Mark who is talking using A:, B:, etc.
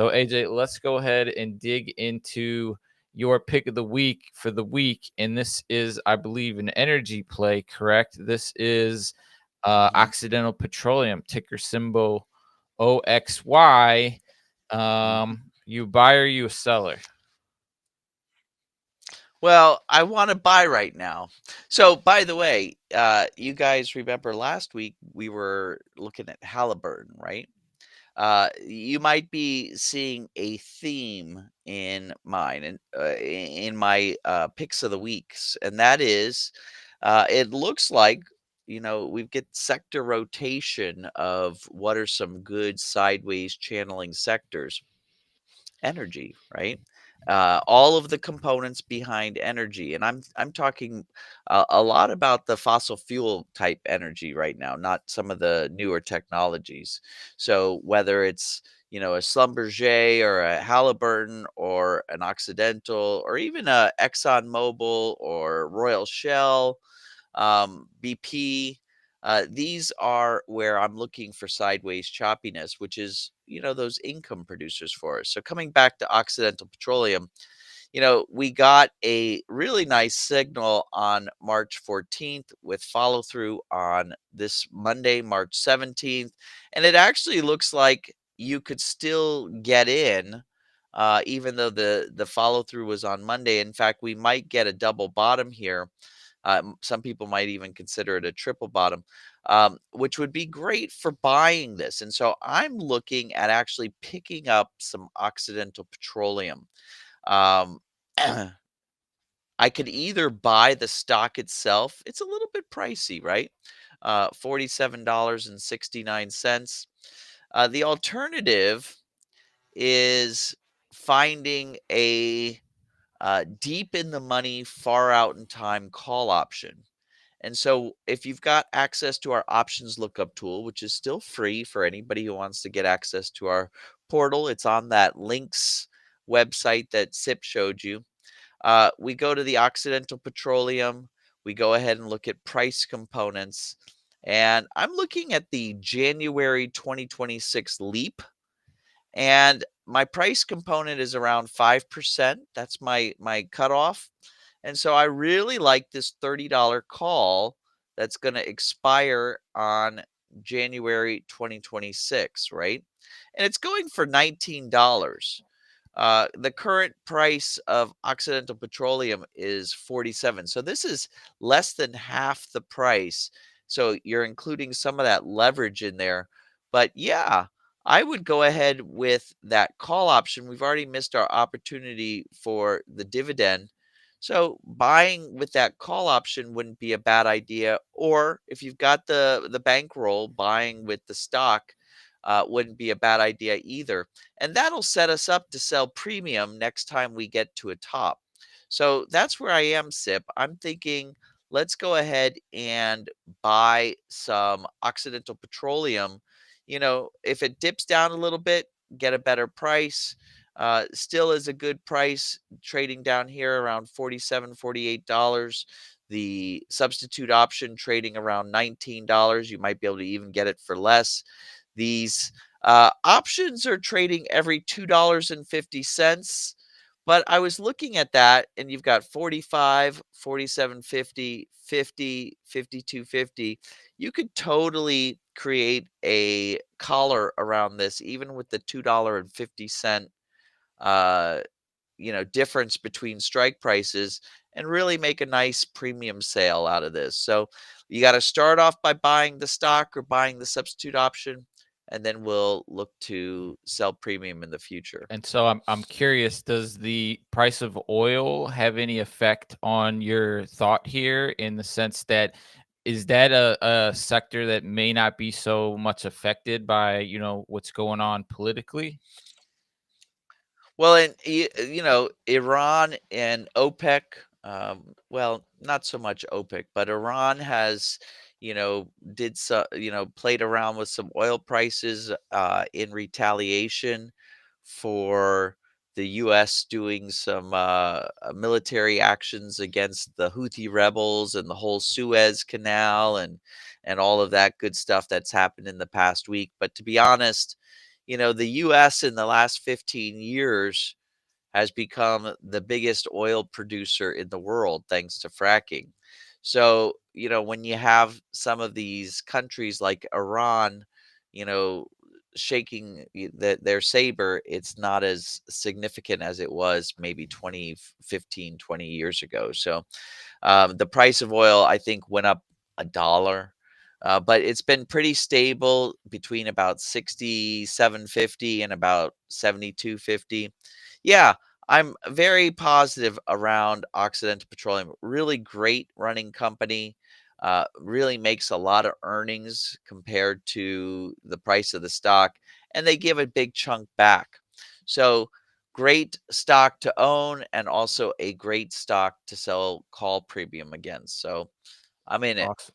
A: So AJ, let's go ahead and dig into your pick of the week for the week. And this is, I believe, an energy play, correct? This is
B: Mhm,
A: Occidental Petroleum, ticker symbol OXY.
B: mhm.
A: You buyer, you a seller?
B: Well, I wanna buy right now. So, by the way, you guys remember last week we were looking at Halliburton, right? You might be seeing a theme in mine and in my picks of the weeks, and that is, it looks like we get sector rotation of what are some good sideways channeling sectors. Energy, right? All of the components behind energy, and I'm talking a lot about the fossil fuel type energy right now, not some of the newer technologies. So whether it's a Schlumberger or a Halliburton or an Occidental or even a Exxon Mobil or Royal Shell, BP. These are where I'm looking for sideways choppiness, which is, those income producers for us. So coming back to Occidental Petroleum, we got a really nice signal on March 14th with follow through on this Monday, March 17th. And it actually looks like you could still get in. Even though the follow through was on Monday. In fact, we might get a double bottom here. Some people might even consider it a triple bottom, which would be great for buying this. And so I'm looking at actually picking up some Occidental Petroleum. Um, I could either buy the stock itself. It's a little bit pricey, right? $47.69. The alternative is finding a deep in the money, far out in time call option. And so, if you've got access to our options lookup tool, which is still free for anybody who wants to get access to our portal, it's on that links website that SIP showed you. We go to the Occidental Petroleum. We go ahead and look at price components. And I'm looking at the January 2026 leap, and my price component is around 5%. That's my cutoff. And so I really like this $30 call that's going to expire on January 2026, right? And it's going for $19. The current price of Occidental Petroleum is 47. So this is less than half the price. So you're including some of that leverage in there. But yeah, I would go ahead with that call option. We've already missed our opportunity for the dividend. So buying with that call option wouldn't be a bad idea. Or if you've got the bankroll, buying with the stock wouldn't be a bad idea either. And that'll set us up to sell premium next time we get to a top. So that's where I am, SIP. I'm thinking let's go ahead and buy some Occidental Petroleum. If it dips down a little bit, get a better price. Still is a good price trading down here around $47, $48. The substitute option trading around $19. You might be able to even get it for less. These options are trading every $2.50. But I was looking at that, and you've got 45, 47.50, 50, 52.50. You could totally create a collar around this, even with the $2.50 uh, difference between strike prices, and really make a nice premium sale out of this. So you got to start off by buying the stock or buying the substitute option, and then we'll look to sell premium in the future.
A: And so I'm curious, does the price of oil have any effect on your thought here in the sense that is that a sector that may not be so much affected by, what's going on politically?
B: Well, and Iran and OPEC, well, not so much OPEC, but Iran has, did so, played around with some oil prices in retaliation for the U.S. doing some military actions against the Houthi rebels and the whole Suez Canal and all of that good stuff that's happened in the past week. But to be honest, the US in the last 15 years has become the biggest oil producer in the world thanks to fracking. So, when you have some of these countries like Iran, you know, shaking their saber, it's not as significant as it was maybe 15, 20 years ago. So, the price of oil, I think, went up $1, but it's been pretty stable between about 67.50 and about 72.50. Yeah, I'm very positive around Occidental Petroleum. Really great running company. Really makes a lot of earnings compared to the price of the stock, and they give a big chunk back. So great stock to own and also a great stock to sell call premium against. So I'm in it.